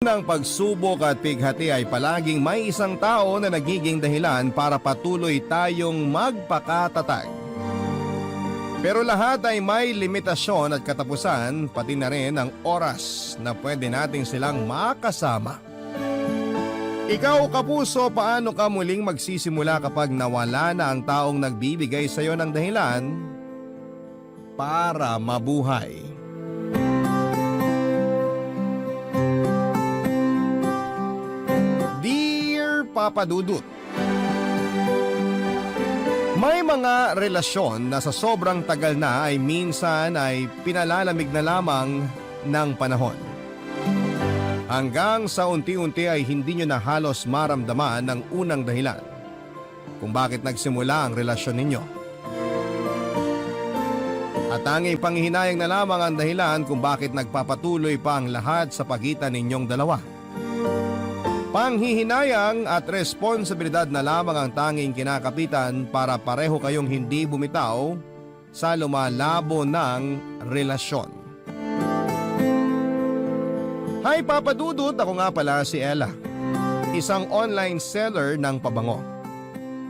ng pagsubok at pighati ay palaging may isang tao na nagiging dahilan para patuloy tayong magpakatatag. Pero lahat ay may limitasyon at katapusan, pati na rin ang oras na pwede natin silang makasama. Ikaw kapuso, paano ka muling magsisimula kapag nawala na ang taong nagbibigay sa iyo ng dahilan para mabuhay? Dear Papa Dudut, may mga relasyon na sa sobrang tagal na ay minsan ay pinalalamig na lamang ng panahon. Hanggang sa unti-unti ay hindi nyo na halos maramdaman ng unang dahilan kung bakit nagsimula ang relasyon ninyo. At tanging panghihinayang na lamang ang dahilan kung bakit nagpapatuloy pa ang lahat sa pagitan ninyong dalawa. Panghihinayang at responsibilidad na lamang ang tanging kinakapitan para pareho kayong hindi bumitaw sa lumalabo ng relasyon. Hi Papa Dudut, ako nga pala si Ella, isang online seller ng pabango.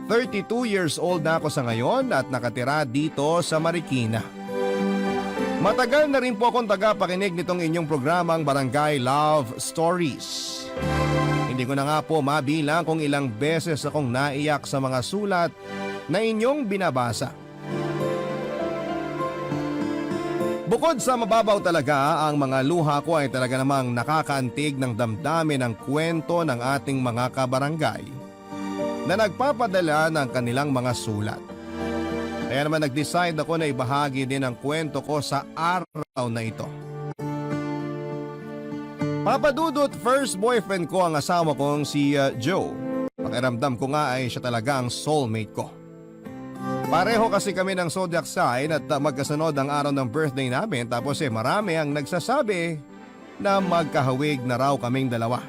32 years old na ako sa ngayon at nakatira dito sa Marikina. Matagal na rin po akong tagapakinig nitong inyong programang Barangay Love Stories. Hindi ko na nga po mabilang kung ilang beses akong naiyak sa mga sulat na inyong binabasa. Bukod sa mababaw talaga, ang mga luha ko ay talaga namang nakakaantig ng damdamin ng kwento ng ating mga kabarangay na nagpapadala ng kanilang mga sulat. Kaya naman nag-decide ako na ibahagi din ang kwento ko sa araw na ito. Papa Dudut, first boyfriend ko ang asawa kong si Joe. Pakiramdam ko nga ay siya talaga ang soulmate ko. Pareho kasi kami ng zodiac sign at magkasunod ang araw ng birthday namin, tapos marami ang nagsasabi na magkahawig na raw kaming dalawa.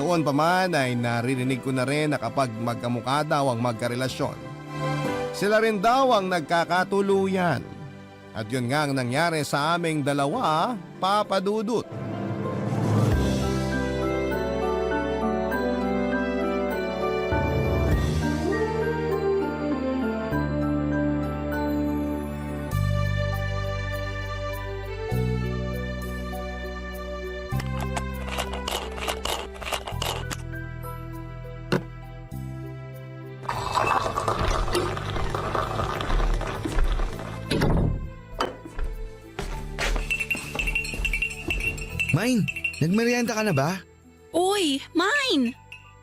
Noon pa man ay naririnig ko na rin na kapag magkamukha daw ang magkarelasyon, sila rin daw ang nagkakatuluyan. At yun nga ang nangyari sa aming dalawa, Papa Dudut. Mine, nagmerienda ka na ba? Uy, Mine!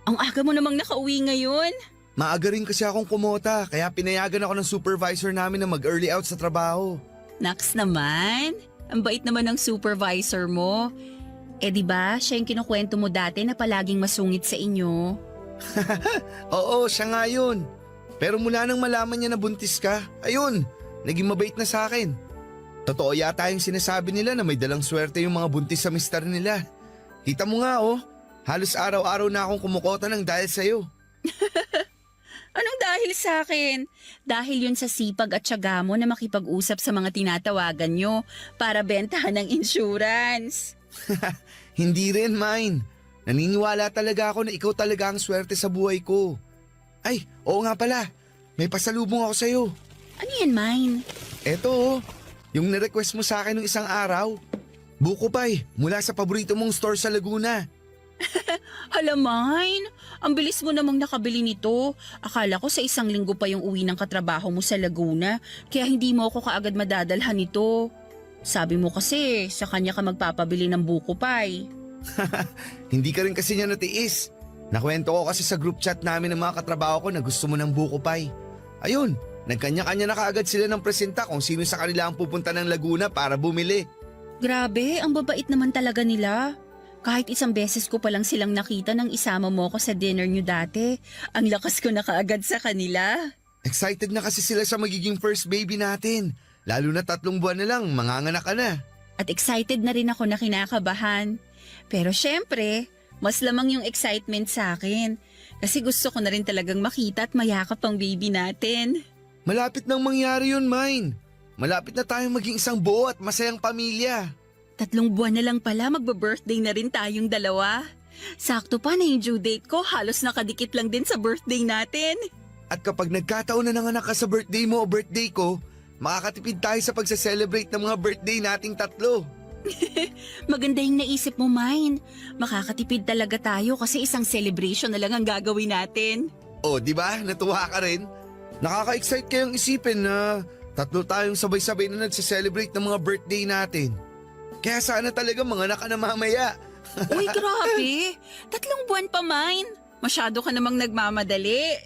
Ang aga mo namang nakauwi ngayon. Maaga rin kasi akong kumota, kaya pinayagan ako ng supervisor namin na mag-early out sa trabaho. Naks naman, ang bait naman ng supervisor mo. Eh di ba, siya yung kinukwento mo dati na palaging masungit sa inyo. Oo, siya nga yun. Pero mula nang malaman niya na buntis ka, ayun, naging mabait na sa akin. Totoo yata yung sinasabi nila na may dalang swerte yung mga buntis sa mister nila. Kita mo nga halos araw-araw na akong kumukota ng dahil sa'yo. Anong dahil sa akin? Dahil yun sa sipag at tiyaga mo na makipag-usap sa mga tinatawagan nyo para bentahan ng insurance. Hindi rin, Mine. Naniniwala talaga ako na ikaw talaga ang swerte sa buhay ko. Ay, oo nga pala. May pasalubong ako sa'yo. Ano yan, Mine? Eto yung nirequest mo sa akin nung isang araw. Buko pie, mula sa paborito mong store sa Laguna. Hala, Mine, ang bilis mo namang nakabili nito. Akala ko sa isang linggo pa yung uwi ng katrabaho mo sa Laguna, kaya hindi mo ako kaagad madadalhan nito. Sabi mo kasi sa kanya ka magpapabili ng buko pie. Hindi ka rin kasi niya natiis. Nakwento ko kasi sa group chat namin ng mga katrabaho ko na gusto mo ng buko pie. Ayun, nagkanya-kanya na kaagad sila ng presenta kung sino sa kanila ang pupunta ng Laguna para bumili. Grabe, ang babait naman talaga nila. Kahit isang beses ko palang silang nakita nang isama mo ko sa dinner nyo dati, ang lakas ko na kaagad sa kanila. Excited na kasi sila sa magiging first baby natin. Lalo na 3 buwan na lang, manganganak ka na. At excited na rin ako na kinakabahan. Pero syempre, mas lamang yung excitement sa akin. Kasi gusto ko na rin talagang makita at mayakap ang baby natin. Malapit nang mangyari yun, Mine. Malapit na tayong maging isang buo at masayang pamilya. 3 buwan na lang pala magbe-birthday na rin tayong dalawa. Sakto pa na yung due date ko, halos nakadikit lang din sa birthday natin. At kapag nagkataon na nanganak ka sa birthday mo o birthday ko, makakatipid tayo sa pagsa-celebrate ng mga birthday nating tatlo. Maganda yung naisip mo, Mine. Makakatipid talaga tayo kasi isang celebration na lang ang gagawin natin. O, di ba? Natuwa ka rin? Nakaka-excite kayong isipin na tatlo tayong sabay-sabay na nagsa-celebrate ng mga birthday natin. Kaya sana talaga manganak ka na mamaya. Uy, grabe. 3 buwan pa, Mine. Masyado ka namang nagmamadali.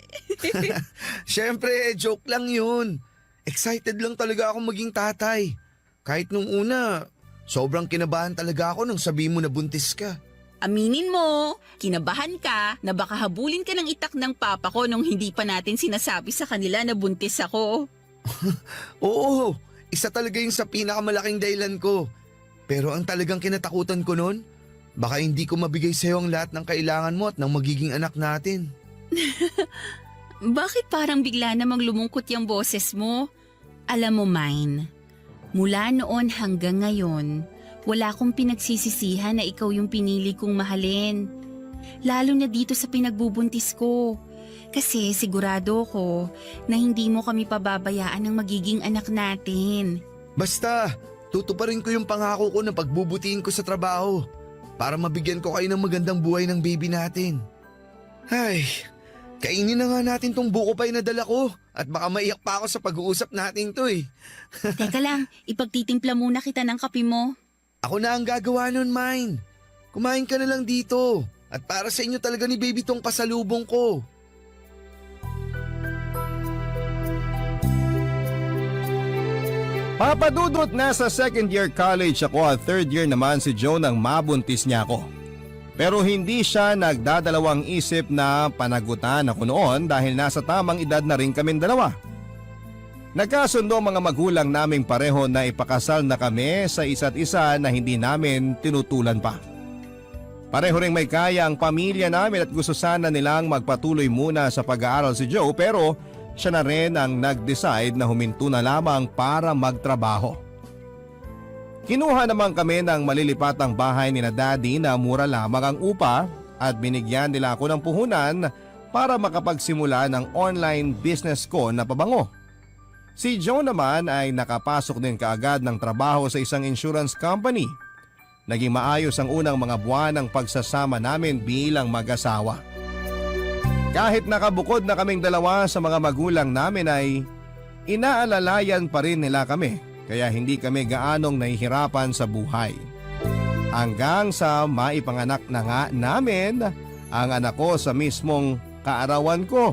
Siyempre, joke lang yun. Excited lang talaga ako maging tatay. Kahit nung una, sobrang kinabahan talaga ako nung sabihin mo na buntis ka. Aminin mo, kinabahan ka na baka habulin ka ng itak ng papa ko nung hindi pa natin sinasabi sa kanila na buntis ako. Oo, isa talaga yung sa pinakamalaking dahilan ko. Pero ang talagang kinatakutan ko nun, baka hindi ko mabigay sa'yo ang lahat ng kailangan mo at ng magiging anak natin. Bakit parang bigla namang lumungkot yung boses mo? Alam mo, Mine, mula noon hanggang ngayon, wala akong pinagsisisihan na ikaw yung pinili kong mahalin. Lalo na dito sa pinagbubuntis ko. Kasi sigurado ko na hindi mo kami pababayaan ng magiging anak natin. Basta, tutuparin ko yung pangako ko na pagbubutihin ko sa trabaho para mabigyan ko kayo ng magandang buhay ng baby natin. Ay, kainin na nga natin tong buko pie na dala ko at baka maiyak pa ako sa pag-uusap natin to eh. Teka lang, ipagtitimpla muna kita ng kape mo. Ako na ang gagawa nun, Mine. Kumain ka na lang dito at para sa inyo talaga ni baby tong pasalubong ko. Papadudot, nasa second year college ako at third year naman si Joe nang mabuntis niya ako. Pero hindi siya nagdadalawang isip na panagutan ako noon dahil nasa tamang edad na rin kaming dalawa. Nagkasundo mga magulang naming pareho na ipakasal na kami sa isa't isa na hindi namin tinutulan pa. Pareho ring may kaya ang pamilya namin at gusto sana nilang magpatuloy muna sa pag-aaral si Joe pero siya na rin ang nag-decide na huminto na lamang para magtrabaho. Kinuha naman kami ng malilipatang bahay ni na Daddy na mura lamang ang upa at binigyan nila ako ng puhunan para makapagsimula ng online business ko na pabango. Si Joe naman ay nakapasok din kaagad ng trabaho sa isang insurance company. Naging maayos ang unang mga buwan ng pagsasama namin bilang mag-asawa. Kahit nakabukod na kaming dalawa sa mga magulang namin ay inaalalayan pa rin nila kami kaya hindi kami gaanong nahihirapan sa buhay. Hanggang sa maipanganak na nga namin ang anak ko sa mismong kaarawan ko.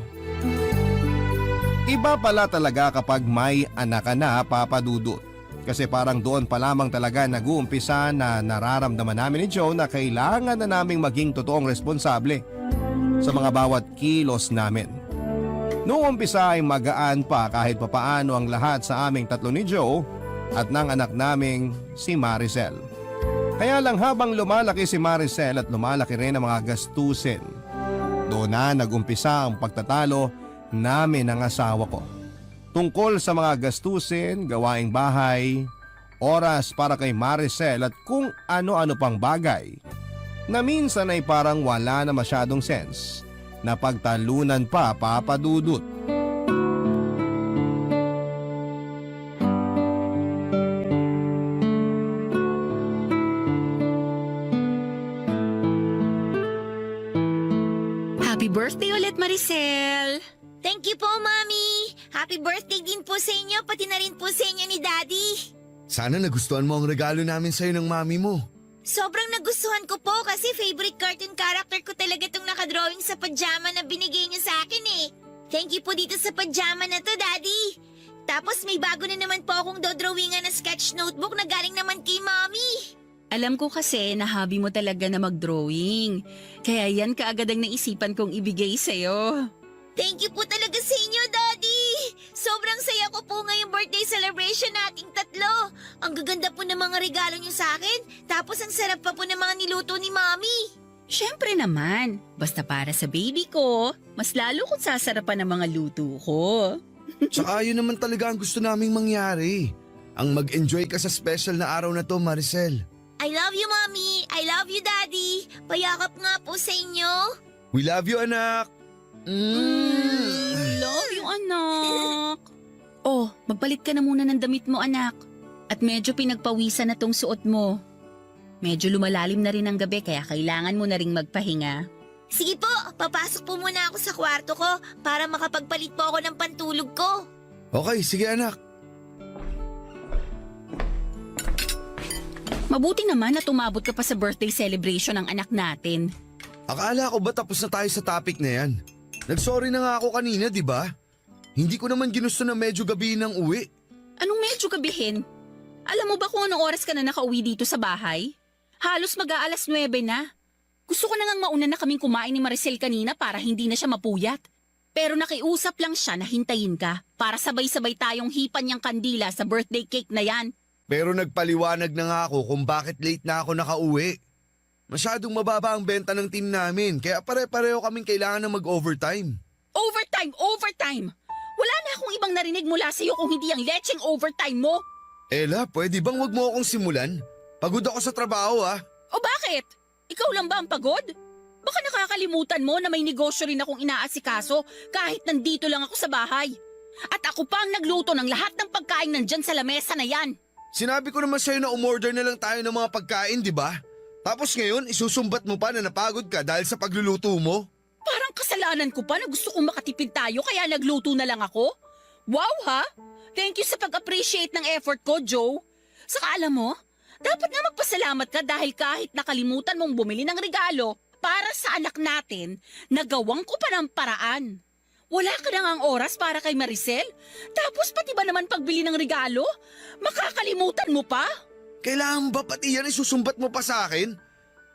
Iba pala talaga kapag may anak ka na, Papa Dudut. Kasi parang doon pa lamang talaga nag-uumpisa na nararamdaman namin ni Joe na kailangan na naming maging totoong responsable sa mga bawat kilos namin. Noong umpisa ay magaan pa kahit papaano ang lahat sa aming tatlo ni Joe at ng anak naming si Maricel. Kaya lang habang lumalaki si Maricel at lumalaki rin ang mga gastusin, doon na nag-umpisa ang pagtatalo namin ang asawa ko. Tungkol sa mga gastusin, gawaing bahay, oras para kay Maricel at kung ano-ano pang bagay na minsan ay parang wala na masyadong sense na pagtalunan pa, Papa Dudut. Happy birthday ulit, Maricel! Thank you po, Mami! Happy birthday din po sa inyo, pati na rin po sa inyo ni Daddy! Sana nagustuhan mo ang regalo namin sa'yo ng mami mo. Sobrang nagustuhan ko po kasi favorite cartoon character ko talaga itong nakadrawing sa pajama na binigay niyo sa akin eh. Thank you po dito sa pajama na to, Daddy! Tapos may bago na naman po akong dodrawingan na sketch notebook na galing naman kay Mami! Alam ko kasi na hobby mo talaga na mag-drawing. Kaya yan kaagad ang naisipan kong ibigay sa'yo. Thank you po talaga sa inyo, Daddy! Sobrang saya ko po ngayong birthday celebration nating tatlo. Ang gaganda po ng mga regalo niyo sa akin, tapos ang sarap pa po ng mga niluto ni Mami. Siyempre naman, basta para sa baby ko, mas lalo kong sasarapan ng mga luto ko. Tsaka yun naman talaga ang gusto naming mangyari. Ang mag-enjoy ka sa special na araw na to, Maricel. I love you, Mommy. I love you, Daddy. Payakap nga po sa inyo. We love you, anak. Love you, anak. Oh, magpalit ka na muna ng damit mo, anak. At medyo pinagpawisan na tong suot mo. Medyo lumalalim na rin ang gabi kaya kailangan mo na ring magpahinga. Sige po, papasok po muna ako sa kwarto ko para makapagpalit po ako ng pantulog ko. Okay, sige anak. Mabuti naman na tumabot ka pa sa birthday celebration ng anak natin. Akala ko ba tapos na tayo sa topic na yan? Nagsorry na nga ako kanina, di ba? Hindi ko naman ginusto na medyo gabi nang uwi. Anong medyo gabihin? Alam mo ba kung anong oras ka na nakauwi dito sa bahay? Halos mag-aalas 9 na. Gusto ko na ngang mauna na kaming kumain ni Maricel kanina para hindi na siya mapuyat. Pero nakiusap lang siya na hintayin ka para sabay-sabay tayong hipan niyang kandila sa birthday cake na yan. Pero nagpaliwanag na nga ako kung bakit late na ako nakauwi. Masyadong mababa ang benta ng team namin kaya pare-pareho kaming kailangan na mag-overtime. Overtime! Wala na akong ibang narinig mula sa iyo kung hindi ang lecheng overtime mo. Ella, pwede bang wag mo akong simulan? Pagod ako sa trabaho O bakit? Ikaw lang ba ang pagod? Baka nakakalimutan mo na may negosyo rin akong inaasikaso kahit nandito lang ako sa bahay. At ako pa ang nagluto ng lahat ng pagkain nandyan sa lamesa na yan. Sinabi ko naman sa'yo na umorder na lang tayo ng mga pagkain, di ba? Tapos ngayon, isusumbat mo pa na napagod ka dahil sa pagluluto mo? Parang kasalanan ko pa na gusto kong makatipid tayo kaya nagluto na lang ako. Wow ha! Thank you sa pag-appreciate ng effort ko, Joe. Saka alam mo, dapat nga magpasalamat ka dahil kahit nakalimutan mong bumili ng regalo para sa anak natin, nagawang ko pa ng paraan. Wala ka na ngang oras para kay Maricel? Tapos pati ba naman pagbili ng regalo? Makakalimutan mo pa? Kailangan ba pati yan isusumbat mo pa sa akin?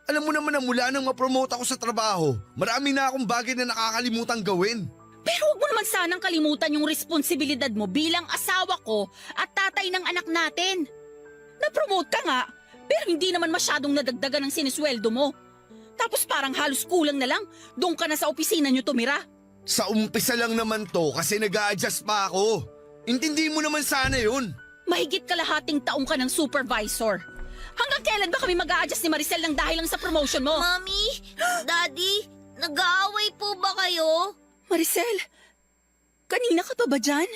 Alam mo naman na mula nang ma-promote ako sa trabaho, marami na akong bagay na nakakalimutang gawin. Pero huwag mo naman sanang kalimutan yung responsibilidad mo bilang asawa ko at tatay ng anak natin. Na-promote ka nga, pero hindi naman masyadong nadagdagan ng sinisweldo mo. Tapos parang halos kulang na lang, doon ka na sa opisina niyo tumira. Sa umpisa lang naman to kasi nag-a-adjust pa ako. Intindi mo naman sana yun. Mahigit kalahating taong ka ng supervisor. Hanggang kailan ba kami mag-a-adjust ni Maricel ng dahil lang sa promotion mo? Mommy, Daddy, nag-aaway po ba kayo? Maricel, kanina ka pa ba dyan?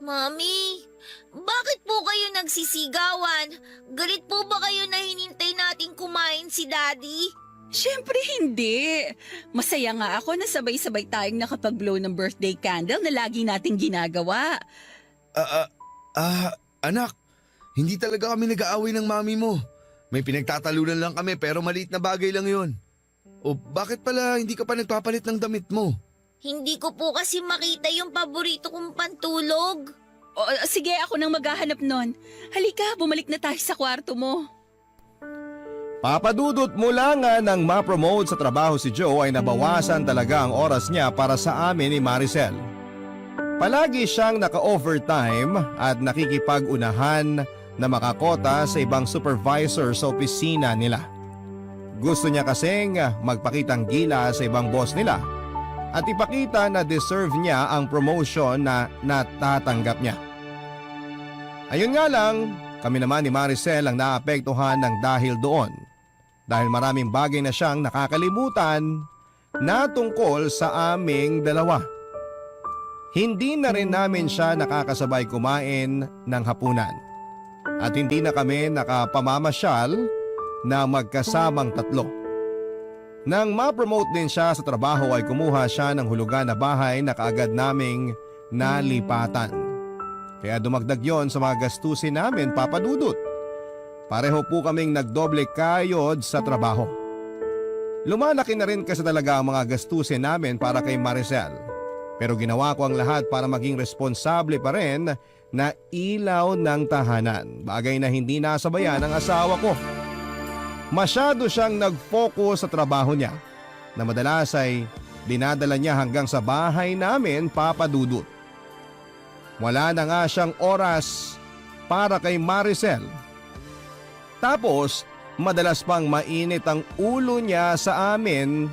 Mommy, bakit po kayo nagsisigawan? Galit po ba kayo na hinintay nating kumain si Daddy? Siyempre hindi. Masaya nga ako na sabay-sabay tayong nakapag-blow ng birthday candle na lagi nating ginagawa. Anak, hindi talaga kami nag-aaway ng mami mo. May pinagtatalunan lang kami pero maliit na bagay lang yun. O bakit pala hindi ka pa nagpapalit ng damit mo? Hindi ko po kasi makita yung paborito kong pantulog. O, sige, ako nang maghahanap nun. Halika, bumalik na tayo sa kwarto mo. Papadudot mula nga nang ma-promote sa trabaho si Joe ay nabawasan talaga ang oras niya para sa amin ni Maricel. Palagi siyang naka-overtime at nakikipag-unahan na makakota sa ibang supervisor sa opisina nila. Gusto niya kasing magpakitang gila sa ibang boss nila at ipakita na deserve niya ang promotion na natatanggap niya. Ayun nga lang, kami naman ni Maricel ang naapektuhan ng dahil doon. Dahil maraming bagay na siyang nakakalimutan na tungkol sa aming dalawa. Hindi na rin namin siya nakakasabay kumain ng hapunan. At hindi na kami nakapamamasyal na magkasamang tatlo. Nang ma-promote din siya sa trabaho ay kumuha siya ng hulugan na bahay na kaagad naming nalipatan. Kaya dumagdag yon sa mga gastusin namin, Papa Dudut. Pareho po kaming nagdoble kayod sa trabaho. Lumalaki na rin kasi talaga ang mga gastusin namin para kay Maricel. Pero ginawa ko ang lahat para maging responsable pa rin na ilaw ng tahanan. Bagay na hindi nasabayan ng asawa ko. Masyado siyang nag-focus sa trabaho niya na madalas ay dinadala niya hanggang sa bahay namin, Papa Dudut. Wala na nga siyang oras para kay Maricel. Tapos, madalas pang mainit ang ulo niya sa amin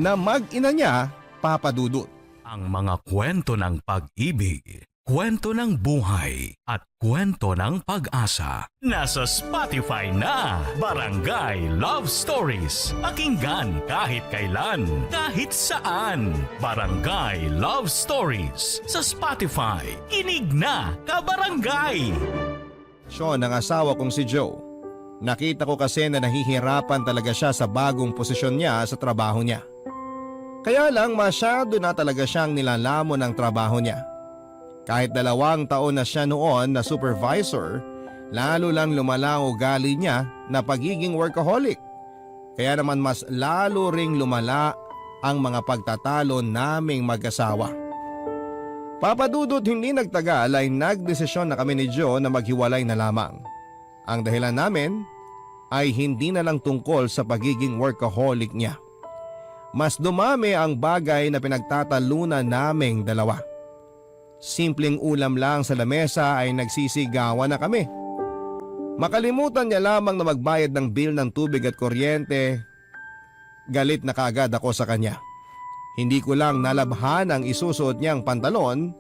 na mag-ina niya, Papa Dudut. Ang mga kwento ng pag-ibig, kwento ng buhay at kwento ng pag-asa. Nasa Spotify na Barangay Love Stories. Pakinggan kahit kailan, kahit saan. Barangay Love Stories sa Spotify. Kinig na, kabarangay! Sean, ang asawa kong si Joe. Nakita ko kasi na nahihirapan talaga siya sa bagong posisyon niya sa trabaho niya. Kaya lang masyado na talaga siyang nilalamon ng trabaho niya. Kahit 2 taon na siya noon na supervisor, lalo lang lumala ang ugali niya na pagiging workaholic. Kaya naman mas lalo ring lumala ang mga pagtatalo naming mag-asawa. Papadudot hindi nagtagal ay nagdesisyon na kami ni Joe na maghiwalay na lamang. Ang dahilan namin ay hindi na lang tungkol sa pagiging workaholic niya. Mas dumami ang bagay na pinagtatalunan naming dalawa. Simpleng ulam lang sa lamesa ay nagsisigawan na kami. Makalimutan niya lamang na magbayad ng bill ng tubig at kuryente, galit na kaagad ako sa kanya. Hindi ko lang nalabhan ang isusuot niyang pantalon,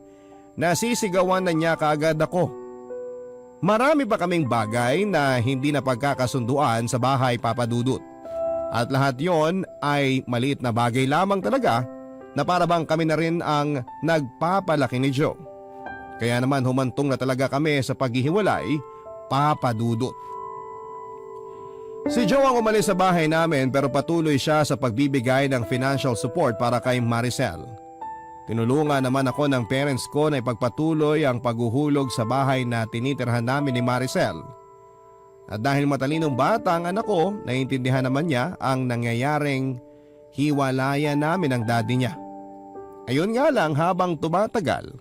nasisigawan na niya kaagad ako. Marami pa kaming bagay na hindi na pagkakasunduan sa bahay, Papa Dudut. At lahat yon ay maliit na bagay lamang talaga na para bang kami na rin ang nagpapalaki ni Joe. Kaya naman humantong na talaga kami sa paghihiwalay, Papa Dudut. Si Joe ang umalis sa bahay namin pero patuloy siya sa pagbibigay ng financial support para kay Maricel. Tinulungan naman ako ng parents ko na ipagpatuloy ang paghuhulog sa bahay na tinitirhan namin ni Maricel. At dahil matalinong bata ang anak ko, naiintindihan naman niya ang nangyayaring hiwalayan namin ng daddy niya. Ayun nga lang, habang tumatagal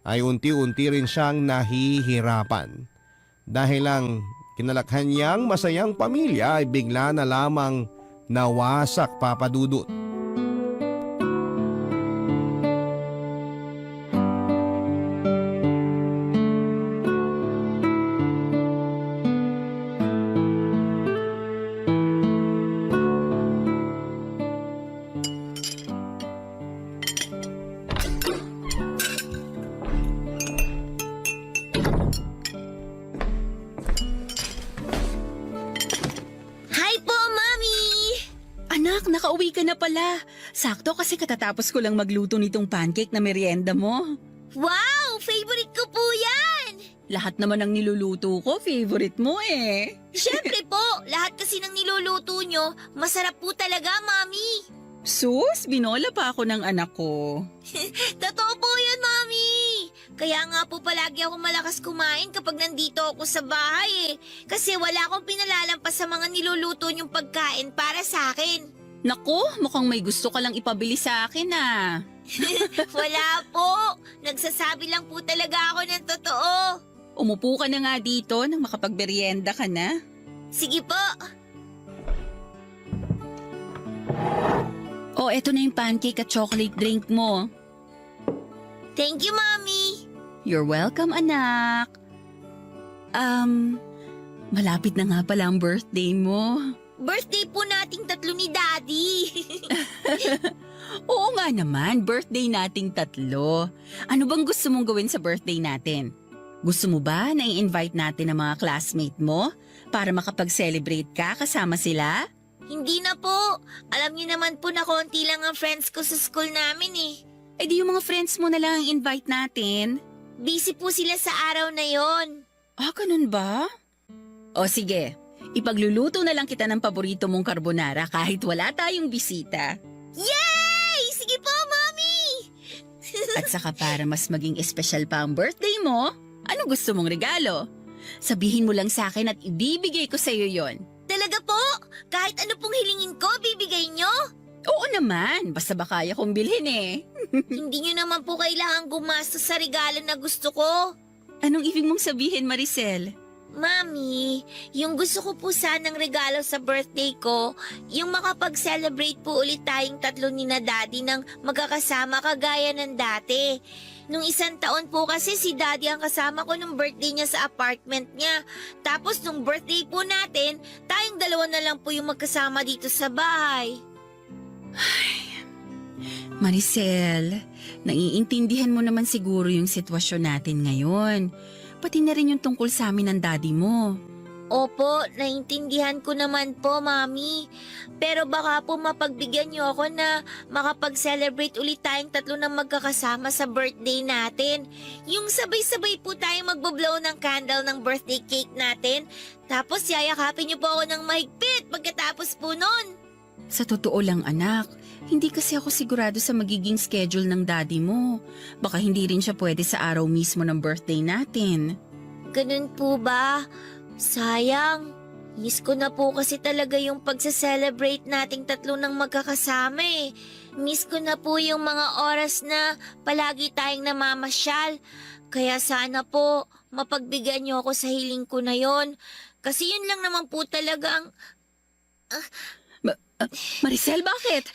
ay unti-unti rin siyang nahihirapan. Dahil lang kinalakhan niyang masayang pamilya ay bigla na lamang nawasak, Papa Dudut. Hi po, Mami! Anak, nakauwi ka na pala. Sakto kasi katatapos ko lang magluto nitong pancake na merienda mo. Wow! Favorite ko po yan! Lahat naman ng niluluto ko, favorite mo eh. Siyempre po, lahat kasi ng niluluto nyo, masarap po talaga, Mami. Sus, binola pa ako ng anak ko. Totoo po yun, Mami. Kaya nga po palagi ako malakas kumain kapag nandito ako sa bahay eh. Kasi wala akong pinalalampas sa mga niluluto nyong pagkain para sa akin. Naku, mukhang may gusto ka lang ipabili sa akin ah. Wala po. Nagsasabi lang po talaga ako ng totoo. Umupo ka na nga dito nang makapagmerienda ka na. Sige po. O, eto na yung pancake at chocolate drink mo. Thank you, Mami. You're welcome, anak. Malapit na nga pala ang birthday mo. Birthday po nating 3 ni Daddy. Oo nga naman, birthday nating 3. Ano bang gusto mong gawin sa birthday natin? Gusto mo ba na i-invite natin ang mga classmate mo para makapag-celebrate ka kasama sila? Hindi na po. Alam niyo naman po na konti lang ang friends ko sa school namin eh. Eh di yung mga friends mo na lang ang invite natin. Busy po sila sa araw na yon. Ah, ganun ba? O sige, ipagluluto na lang kita ng paborito mong carbonara kahit wala tayong bisita. Yay! Sige po, Mami! At saka para mas maging espesyal pa ang birthday mo, ano gusto mong regalo? Sabihin mo lang sa akin at ibibigay ko sa iyo yon. Talaga po? Kahit ano pong hilingin ko, bibigay nyo? Oo naman, basta ba kaya kong bilhin eh. Hindi nyo naman po kailangan gumastos sa regalo na gusto ko. Anong ibig mong sabihin, Maricel? Mami, yung gusto ko po sanang regalo sa birthday ko, yung makapag-celebrate po ulit tayong 3 ni na Daddy ng magkakasama kagaya ng dati. Nung 1 taon po kasi si Daddy ang kasama ko nung birthday niya sa apartment niya. Tapos nung birthday po natin, tayong 2 na lang po yung magkasama dito sa bahay. Maricel, naiintindihan mo naman siguro yung sitwasyon natin ngayon. Pati na rin yung tungkol sa amin ng daddy mo. Opo, naintindihan ko naman po, Mami. Pero baka po mapagbigyan niyo ako na makapag-celebrate ulit tayong tatlo ng magkakasama sa birthday natin. Yung sabay-sabay po tayong magbo-blow ng candle ng birthday cake natin. Tapos yayakapin niyo po ako ng mahigpit pagkatapos po nun. Sa totoo lang anak, hindi kasi ako sigurado sa magiging schedule ng daddy mo. Baka hindi rin siya pwede sa araw mismo ng birthday natin. Ganun po ba? Sayang. Miss ko na po kasi talaga yung pagsa-celebrate nating tatlo ng magkakasama eh. Miss ko na po yung mga oras na palagi tayong namamasyal. Kaya sana po mapagbigyan niyo ako sa hiling ko na yon. Kasi yun lang naman po talaga ang... Maricel, bakit?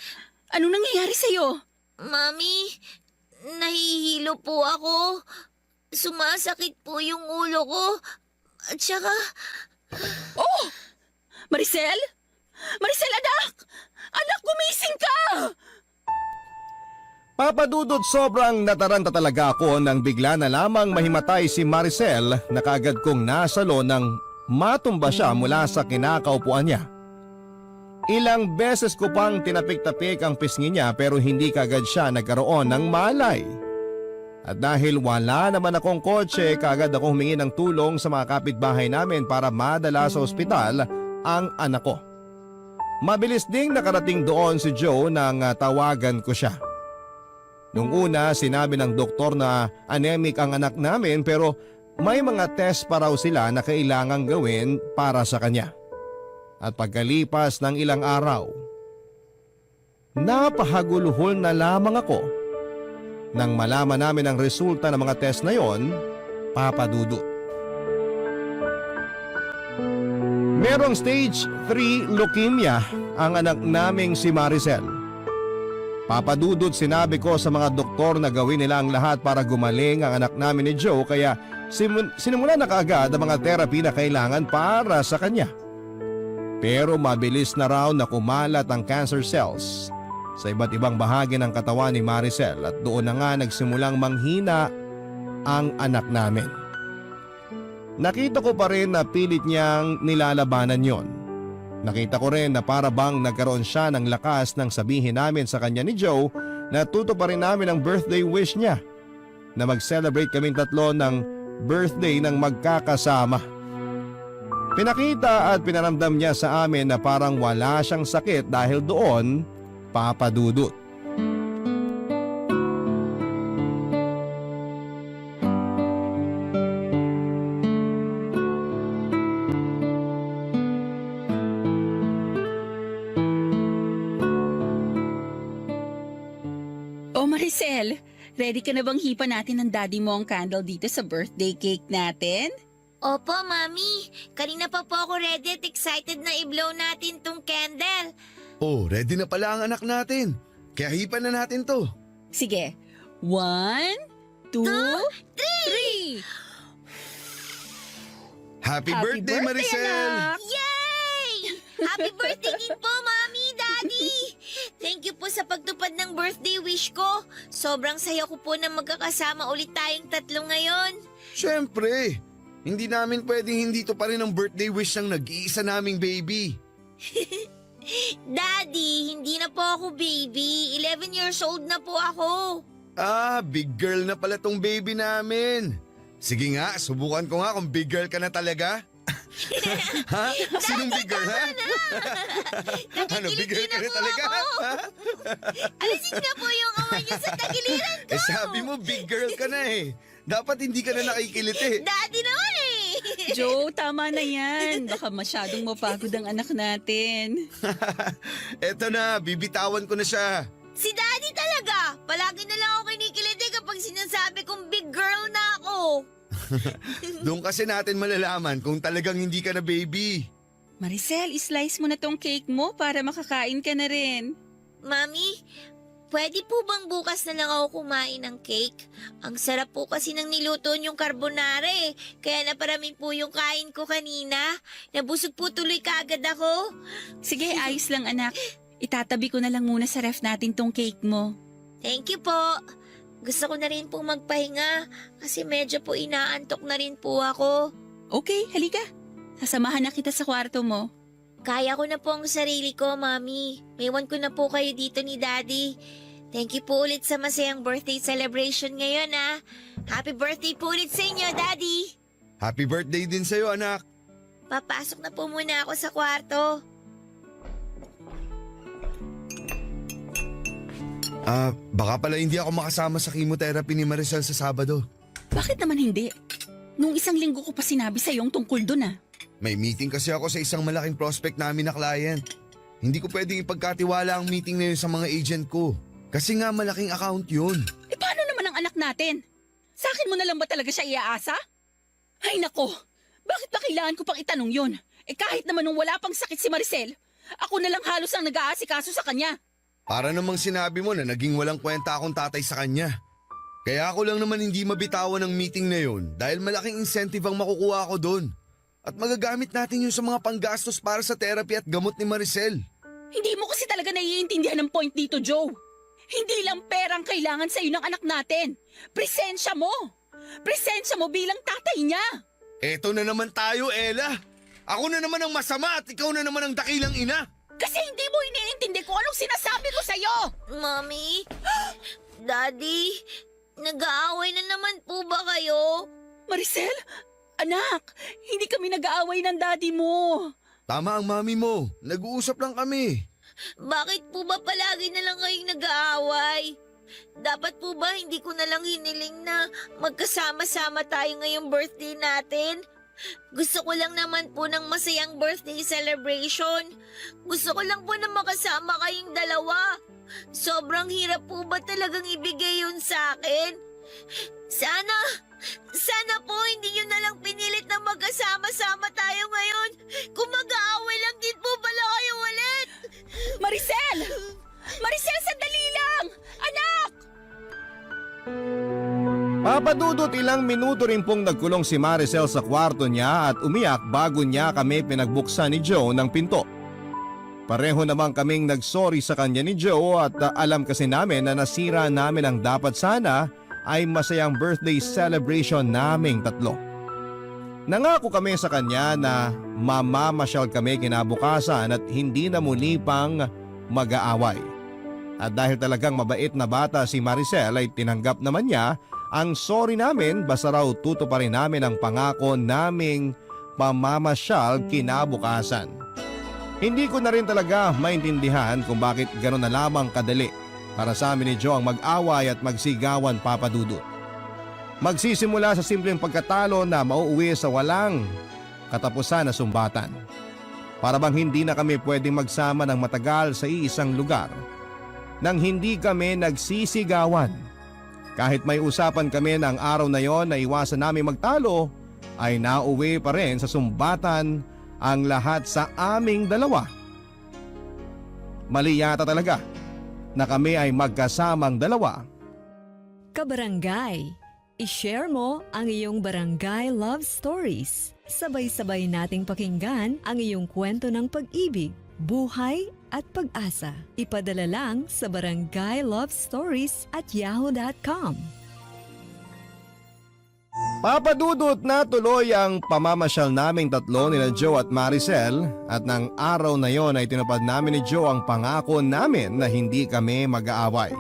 Anong nangyayari sa'yo? Mami, nahihilo po ako. Sumasakit po yung ulo ko. At saka... Oh! Maricel? Maricel, anak! Anak, gumising ka! Papadudod, sobrang nataranta talaga ako nang bigla na lamang mahimatay si Maricel na kaagad kong nasalo nang matumba siya mula sa kinakaupuan niya. Ilang beses ko pang tinapik-tapik ang pisngi niya pero hindi kaagad siya nagkaroon ng malay. At dahil wala naman akong kotse, kaagad ako humingi ng tulong sa mga kapitbahay namin para madala sa ospital ang anak ko. Mabilis ding nakarating doon si Joe nang tawagan ko siya. Nung una, sinabi ng doktor na anemic ang anak namin pero may mga test pa raw sila na kailangang gawin para sa kanya. At pagkalipas ng ilang araw, napahaguluhol na lamang ako nang malaman namin ang resulta ng mga test na yon, papadudot. Merong stage 3 leukemia ang anak naming si Maricel. Papadudot, sinabi ko sa mga doktor na gawin nila ang lahat para gumaling ang anak namin ni Joe kaya sinimula na kaagad ang mga therapy na kailangan para sa kanya. Pero mabilis na raw na kumalat ang cancer cells sa iba't ibang bahagi ng katawan ni Maricel at doon na nga nagsimulang manghina ang anak namin. Nakita ko pa rin na pilit niyang nilalabanan yon. Nakita ko rin na para bang nagkaroon siya ng lakas nang sabihin namin sa kanya ni Joe na tutuparin namin ang birthday wish niya na mag-celebrate kaming tatlo ng birthday ng magkakasama. Pinakita at pinaramdam niya sa amin na parang wala siyang sakit dahil doon, papadudot. Oh Maricel, ready ka na bang hipa natin ng daddy mo ang candle dito sa birthday cake natin? Opo, Mami. Kanina pa po ako ready at excited na i-blow natin tong candle. Oh, ready na pala ang anak natin. Kaya hipan na natin to. Sige, 1, 2, 3! Happy birthday, Maricel! anak! Yay! Happy birthday din po, Mami, Daddy! Thank you po sa pagtupad ng birthday wish ko. Sobrang saya ko po na magkakasama ulit tayong tatlo ngayon. Siyempre, hindi namin pwedeng hindi to pa rin ang birthday wish ng nag-iisa naming baby. Daddy, hindi na po ako baby. 11 years old na po ako. Ah, big girl na pala tong baby namin. Sige nga, subukan ko nga kung big girl ka na talaga. Ha? Sinong big girl, ha? Ano, big girl ka na talaga? Ha? Alisin na po yung kamay niyo sa tagiliran ko. Eh sabi mo, big girl ka na eh. Dapat hindi ka na nakikilit eh. Daddy naman eh. Joe, tama na yan. Baka masyadong mapagod ang anak natin. Eto na, bibitawan ko na siya. Si Daddy talaga. Palagi na lang ako kinikiliti kapag sinasabi kong big girl na ako. Doon kasi natin malalaman kung talagang hindi ka na baby. Maricel, islice mo na tong cake mo para makakain ka na rin. Mami, pwede po bang bukas na lang ako kumain ng cake? Ang sarap po kasi ng niluto niyong carbonara eh. Kaya naparami po yung kain ko kanina. Nabusog po tuloy kaagad ako. Sige, ayos lang anak. Itatabi ko na lang muna sa ref natin tong cake mo. Thank you po. Gusto ko na rin po magpahinga kasi medyo po inaantok na rin po ako. Okay, halika. Sasamahan na kita sa kwarto mo. Kaya ko na po ang sarili ko, Mami. Maiwan ko na po kayo dito ni Daddy. Thank you po ulit sa masayang birthday celebration ngayon, ah. Happy birthday po ulit sa inyo, Daddy. Happy birthday din sa'yo, anak. Papasok na po muna ako sa kwarto. Baka pala hindi ako makasama sa chemotherapy ni Maricel sa Sabado. Bakit naman hindi? Nung isang linggo ko pa sinabi sa iyong tungkol dun ah. May meeting kasi ako sa isang malaking prospect namin na client. Hindi ko pwedeng ipagkatiwala ang meeting na yun sa mga agent ko. Kasi nga malaking account yun. Eh paano naman ang anak natin? Sa akin mo na lang ba talaga siya iaasa? Ay nako, bakit ba kailangan ko pang itanong yun? Eh kahit naman nung wala pang sakit si Maricel, ako na lang halos ang nag-aasikaso sa kanya. Para namang sinabi mo na naging walang kwenta akong tatay sa kanya. Kaya ako lang naman hindi mabitawan ng meeting na yun dahil malaking incentive ang makukuha ko doon. At magagamit natin yun sa mga panggastos para sa therapy at gamot ni Maricel. Hindi mo kasi talaga naiintindihan ng point dito, Joe. Hindi lang perang kailangan sa'yo ng anak natin. Presensya mo. Presensya mo bilang tatay niya. Eto na naman tayo, Ella. Ako na naman ang masama at ikaw na naman ang dakilang ina. Kasi hindi mo iniintindi kung anong sinasabi ko sa'yo. Mami? Daddy? Nag-aaway na naman po ba kayo? Maricel, anak, hindi kami nag-aaway ng daddy mo. Tama ang mami mo. Nag-uusap lang kami. Bakit po ba palagi na lang kayong nag-aaway? Dapat po ba hindi ko na lang hiniling na magkasama-sama tayo ngayong birthday natin? Gusto ko lang naman po ng masayang birthday celebration. Gusto ko lang po na makasama kayong dalawa. Sobrang hirap po ba talagang ibigay yun sa akin? Sana po hindi nyo na lang pinilit na magkasama-sama tayo ngayon. Kung mag-aaway lang din po pala kayo ulit. Maricel! Maricel, sandali lang! Anak! Papadudot ilang minuto rin pong nagkulong si Maricel sa kwarto niya at umiyak bago niya kami pinagbuksan ni Joe ng pinto. Pareho namang kaming nagsorry sa kanya ni Joe at alam kasi namin na nasira namin ang dapat sana ay masayang birthday celebration naming tatlo. Nangako kami sa kanya na mamamasyal kami kinabukasan at hindi na muli pang mag-aaway. At dahil talagang mabait na bata si Maricel ay tinanggap naman niya ang sorry namin basta raw tutuparin namin ang pangako naming pamamasyal kinabukasan. Hindi ko na rin talaga maintindihan kung bakit gano'n na lamang kadali para sa amin ni Joe ang mag-away at magsigawan, Papa Dudut. Magsisimula sa simpleng pagkatalo na mauuwi sa walang katapusan na sumbatan. Para bang hindi na kami pwedeng magsama ng matagal sa iisang lugar nang hindi kami nagsisigawan. Kahit may usapan kami ng araw na yon na iwasan namin magtalo, ay nauwi pa rin sa sumbatan ang lahat sa aming dalawa. Mali yata talaga na kami ay magkasamang dalawa. Kabarangay, i-share mo ang iyong barangay love stories. Sabay-sabay nating pakinggan ang iyong kwento ng pag-ibig, buhay at pag-asa. Ipadala lang sa barangaylovestories@yahoo.com. Papadudot na tuloy ang pamamasyal naming tatlo nila Joe at Maricel at ng araw na yon ay tinupad namin ni Joe ang pangako namin na hindi kami mag-aaway.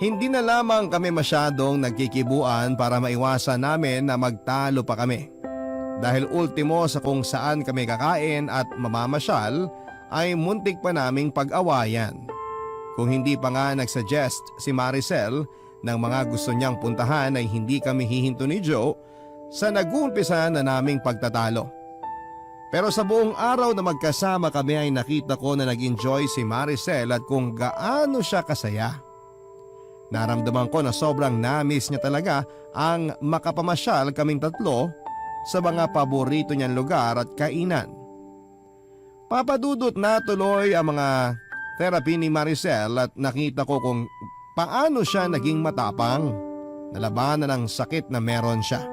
Hindi na lamang kami masyadong nagkikibuan para maiwasan namin na magtalo pa kami. Dahil ultimo sa kung saan kami kakain at mamamasyal ay muntik pa naming pag-awayan. Kung hindi pa nga nagsuggest si Maricel ng mga gusto niyang puntahan ay hindi kami hihinto ni Joe sa nag-uumpisa na naming pagtatalo. Pero sa buong araw na magkasama kami ay nakita ko na nag-enjoy si Maricel at kung gaano siya kasaya. Naramdaman ko na sobrang na-miss niya talaga ang makapamasyal kaming tatlo sa mga paborito niyang lugar at kainan. Papadudot na tuloy ang mga therapy ni Maricel at nakita ko kung paano siya naging matapang na labanan ng sakit na meron siya.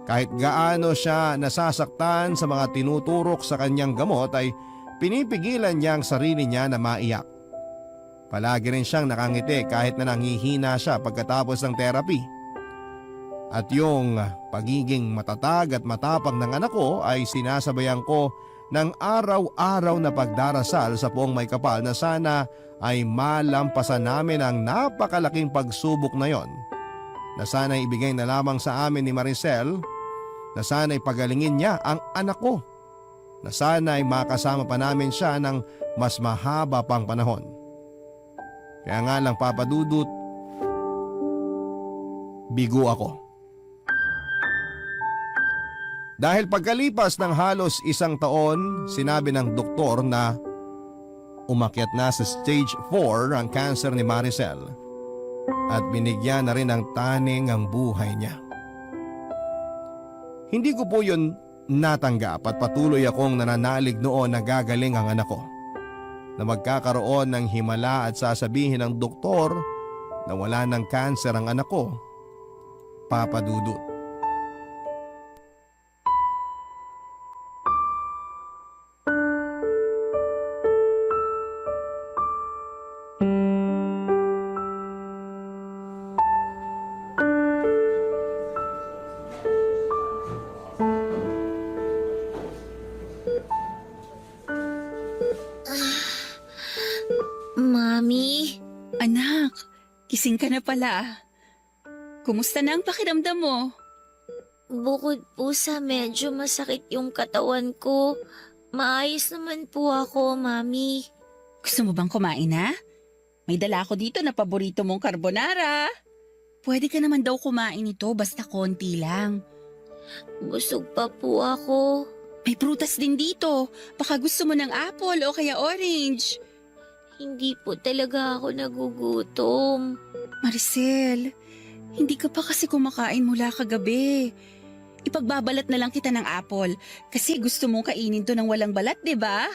Kahit gaano siya nasasaktan sa mga tinuturok sa kanyang gamot ay pinipigilan niya ang sarili niya na maiyak. Palagi rin siyang nakangiti kahit na nanghihina siya pagkatapos ng therapy. At yung pagiging matatag at matapang ng anak ko ay sinasabayan ko ng araw-araw na pagdarasal sa Poong May Kapal na sana ay malampasan namin ang napakalaking pagsubok na yon. Na sana ibigay na lamang sa amin ni Maricel, na sana pagalingin niya ang anak ko, na sana ay makasama pa namin siya ng mas mahaba pang panahon. Kaya nga lang Papa Dudut, bigo ako. Dahil pagkalipas ng halos 1 taon, sinabi ng doktor na umakyat na sa stage 4 ang cancer ni Maricel at binigyan na rin ng taning ang buhay niya. Hindi ko po yun natanggap at patuloy akong nananalig noon na gagaling ang anak ko, na magkakaroon ng himala at sasabihin ng doktor na wala ng cancer ang anak ko, Papa Dudut. Mami, Anak, kising ka na pala. Kumusta na ang pakiramdam mo? bukod po sa medyo masakit yung katawan ko, maayos naman po ako, Mami. Gusto mo bang kumain na? May dala ako dito na paborito mong carbonara. Pwede ka naman daw kumain ito basta konti lang. Busog pa po ako. May prutas din dito. Baka gusto mo ng apple o kaya orange. Hindi po talaga ako nagugutom. Maricel, hindi ka pa kasi kumakain mula kagabi. Ipagbabalat na lang kita ng apple kasi gusto mong kainin to ng walang balat, di ba?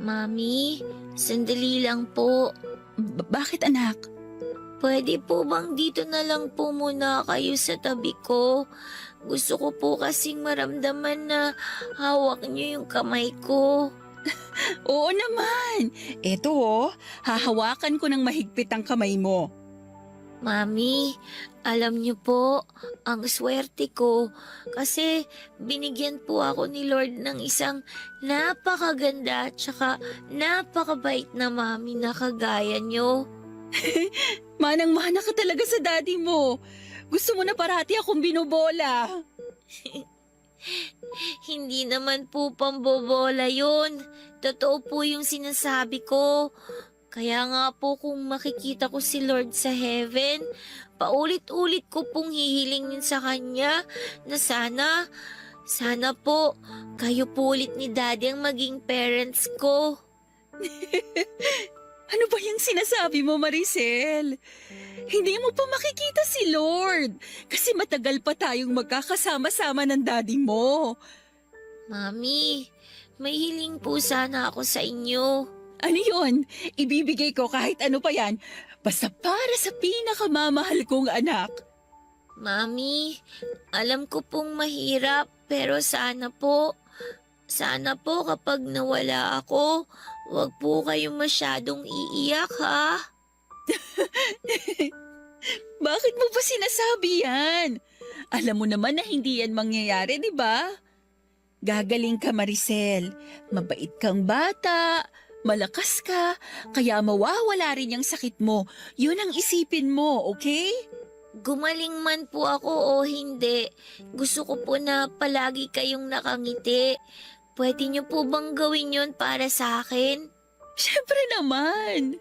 Mami, sandali lang po. Bakit anak? Pwede po bang dito na lang po muna kayo sa tabi ko? Gusto ko po kasing maramdaman na hawak niyo yung kamay ko. Oo naman. Eto hahawakan ko ng mahigpit ang kamay mo. Mami, alam niyo po, ang swerte ko kasi binigyan po ako ni Lord ng isang napakaganda at saka napakabait na mami na kagaya niyo. Manang-mana ka talaga sa daddy mo. Gusto mo na parati akong binobola. Hindi naman po pambobola yun. Totoo po yung sinasabi ko. Kaya nga po kung makikita ko si Lord sa heaven, paulit-ulit ko pong hihilingin sa Kanya na sana po, kayo po ulit ni Daddy ang maging parents ko. Ano ba yung sinasabi mo, Maricel? Hindi mo pa makikita si Lord kasi matagal pa tayong magkakasama-sama ng daddy mo. Mami, may hiling po sana ako sa inyo. Ano yun? Ibibigay ko kahit ano pa yan. Basta para sa pinakamamahal kong anak. Mami, alam ko pong mahirap pero sana po kapag nawala ako, wag po kayong masyadong iiyak ha. Bakit mo pa sinasabi yan? Alam mo naman na hindi yan mangyayari, di ba? Gagaling ka, Maricel. Mabait kang bata. Malakas ka. Kaya mawawala rin yung sakit mo. Yun ang isipin mo, okay? Gumaling man po ako o hindi, gusto ko po na palagi kayong nakangiti. Pwede niyo po bang gawin yun para sa akin? Siyempre naman.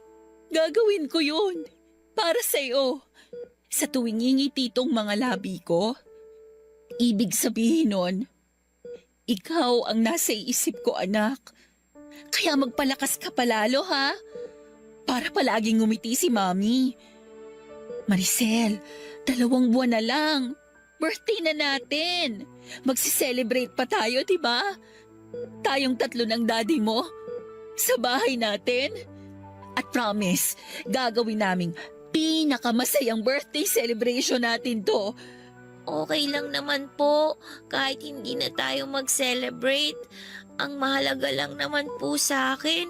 Gagawin ko yun. Para sa'yo. Sa tuwing ngingiti tong mga labi ko, ibig sabihin nun, ikaw ang nasa isip ko, anak. Kaya magpalakas ka palalo, ha? Para palaging ngumiti si Mami. Maricel, 2 buwan na lang. Birthday na natin. Magsi-celebrate pa tayo, di ba? Tayong 3 ng daddy mo. Sa bahay natin. At promise, gagawin naming pinakamasayang birthday celebration natin to. Okay lang naman po kahit hindi na tayo mag-celebrate. Ang mahalaga lang naman po sa akin,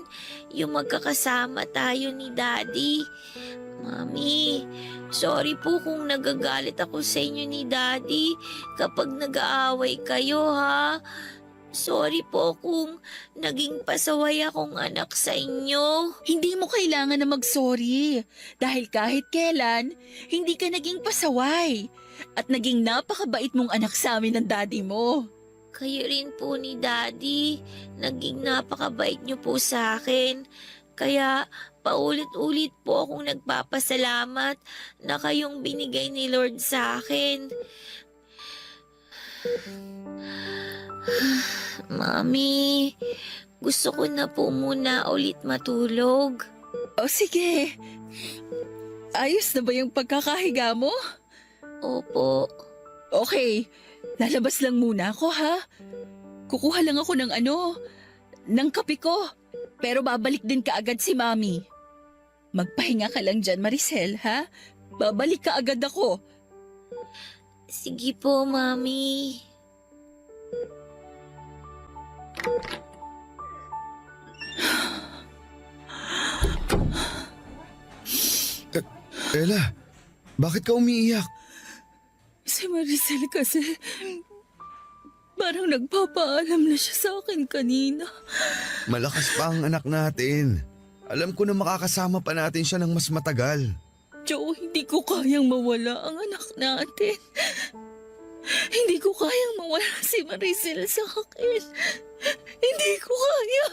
yung magkakasama tayo ni Daddy. Mami, sorry po kung nagagalit ako sa inyo ni Daddy kapag nag-aaway kayo ha. Sorry po kung naging pasaway akong anak sa inyo. Hindi mo kailangan na mag-sorry dahil kahit kailan, hindi ka naging pasaway at naging napakabait mong anak sa amin ng daddy mo. Kayo rin po ni Daddy, naging napakabait niyo po sa akin. Kaya paulit-ulit po akong nagpapasalamat na kayong binigay ni Lord sa akin. Mami, gusto ko na po muna ulit matulog. O sige, ayos na ba yung pagkakahiga mo? Opo. Okay, lalabas lang muna ako ha. Kukuha lang ako ng kape ko. Pero babalik din kaagad si Mami. Magpahinga ka lang dyan, Maricel, ha? Babalik ka agad ako. Sige po, Mami. Ella, bakit ka umiiyak? Si Maricel kasi, parang nagpapaalam na siya sa akin kanina. Malakas pa ang anak natin. Alam ko na makakasama pa natin siya ng mas matagal. Joe, hindi ko kayang mawala ang anak natin. Hindi ko kayang mawala si Maricel sa akin. Hindi ko kaya.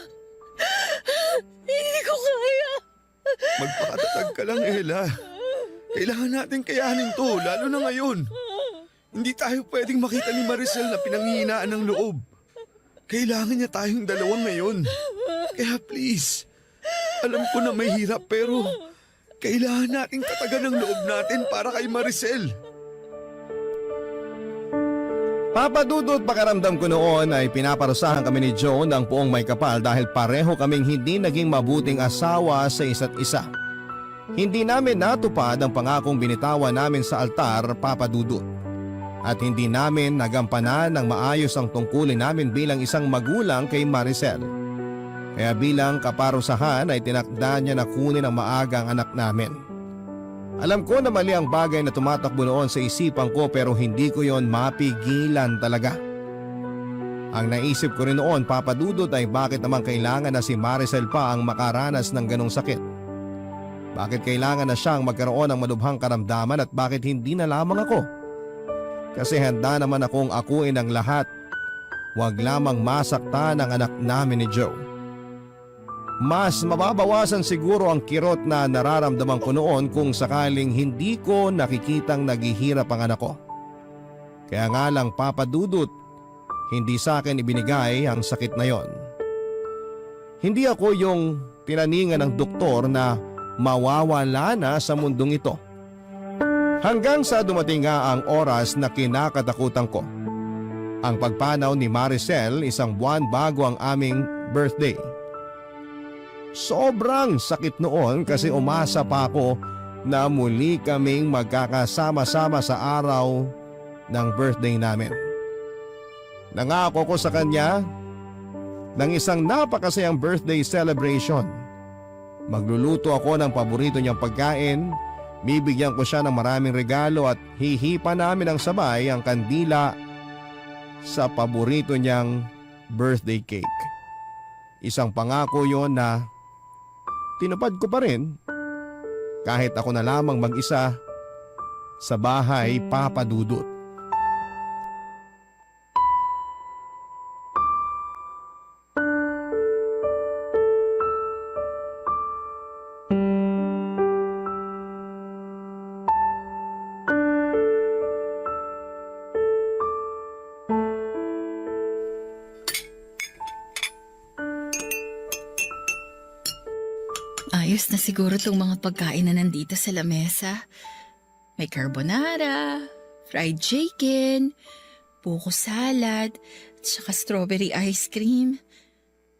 Hindi ko kaya. Magpakatatag ka lang, Ella. Kailangan natin kayanin to, lalo na ngayon. Hindi tayo pwedeng makita ni Maricel na pinanghihinaan ng loob. Kailangan niya tayong dalawa ngayon. Kaya please, alam ko na may hirap pero kailangan nating katagan ng loob natin para kay Maricel. Papa Dudut, pakiramdam ko noon ay pinaparusahan kami ni Joe ng puong may kapal dahil pareho kaming hindi naging mabuting asawa sa isa't isa. Hindi namin natupad ang pangakong binitawan namin sa altar, Papa Dudut. At hindi namin nagampanan ng maayos ang tungkulin namin bilang isang magulang kay Maricel. Kaya bilang kaparusahan ay tinakda niya na kunin ang maagang anak namin. Alam ko na mali ang bagay na tumatakbo noon sa isipan ko pero hindi ko yon mapigilan talaga. Ang naisip ko rin noon, Papa Dudut, ay bakit naman kailangan na si Maricel pa ang makaranas ng ganong sakit? Bakit kailangan na siyang magkaroon ng malubhang karamdaman at bakit hindi na lamang ako? Kasi handa naman akong akuin ang lahat. Huwag lamang masaktan ang anak namin ni Joe. Mas mababawasan siguro ang kirot na nararamdaman ko noon kung sakaling hindi ko nakikitang naghihirap ang anak ko. Kaya nga lang, Papa Dudut, hindi sa akin ibinigay ang sakit na yon. Hindi ako yung tinaningan ng doktor na mawawala na sa mundong ito. Hanggang sa dumating nga ang oras na kinakatakutan ko. Ang pagpanaw ni Maricel isang buwan bago ang aming birthday. Sobrang sakit noon kasi umasa pa ako na muli kaming magkakasama-sama sa araw ng birthday namin. Nangako ko sa kanya ng isang napakasayang birthday celebration. Magluluto ako ng paborito niyang pagkain, bibigyan ko siya ng maraming regalo at hihipa namin ng sabay ang kandila sa paborito niyang birthday cake. Isang pangako yon na tinupad ko pa rin kahit ako na lamang mag-isa sa bahay, Papa Dudut. Ayos na siguro itong mga pagkain na nandito sa lamesa. May carbonara, fried chicken, buko salad, at saka strawberry ice cream.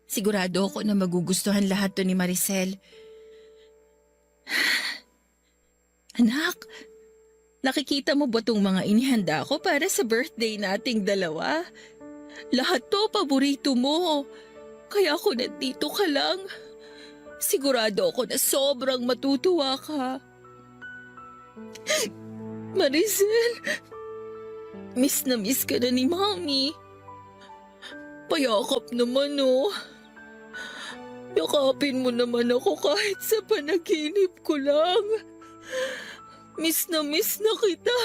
Sigurado ako na magugustuhan lahat to ni Maricel. Anak, nakikita mo ba itong mga inihanda ko para sa birthday nating dalawa? Lahat to paborito mo. Kaya ako nandito ka lang. Sigurado ako na sobrang matutuwa ka. Maricel, miss na miss ka na ni Mami. Payakap naman oh. Yakapin mo naman ako kahit sa panaginip ko lang. Miss na kita.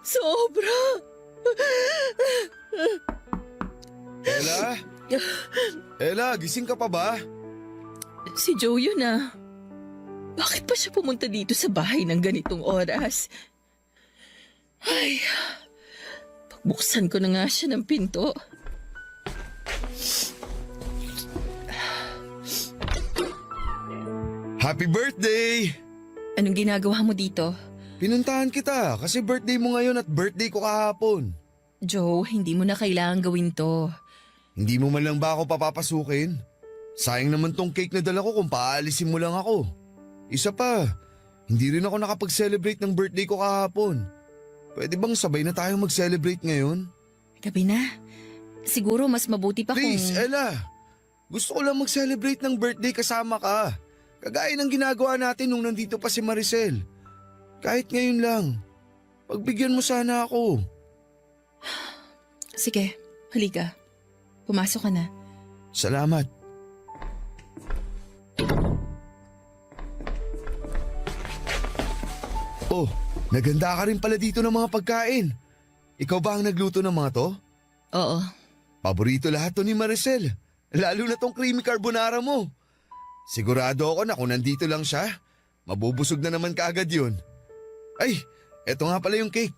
Sobra. Ella? Ella, gising ka pa ba? Si Joe yun ah. Bakit pa siya pumunta dito sa bahay ng ganitong oras? Ay, pagbuksan ko na nga siya ng pinto. Happy birthday! Anong ginagawa mo dito? Pinuntahan kita kasi birthday mo ngayon at birthday ko kahapon. Joe, hindi mo na kailangan gawin to. Hindi mo man lang ba ako papapasukin? Sayang naman tong cake na dala ko kung paalisin mo lang ako. Isa pa, hindi rin ako nakapag-celebrate ng birthday ko kahapon. Pwede bang sabay na tayong mag-celebrate ngayon? Gabi na. Siguro mas mabuti pa Please, kung... Ella. Gusto ko lang mag-celebrate ng birthday kasama ka. Kagaya ng ginagawa natin nung nandito pa si Maricel. Kahit ngayon lang. Pagbigyan mo sana ako. Sige, halika. Pumasok ka na. Salamat. Oh, naganda ka rin pala dito ng mga pagkain. Ikaw ba ang nagluto ng mga to? Oo. Paborito lahat to ni Maricel. Lalo na tong creamy carbonara mo. Sigurado ako na kung nandito lang siya, mabubusog na naman kaagad yun. Ay, eto nga pala yung cake.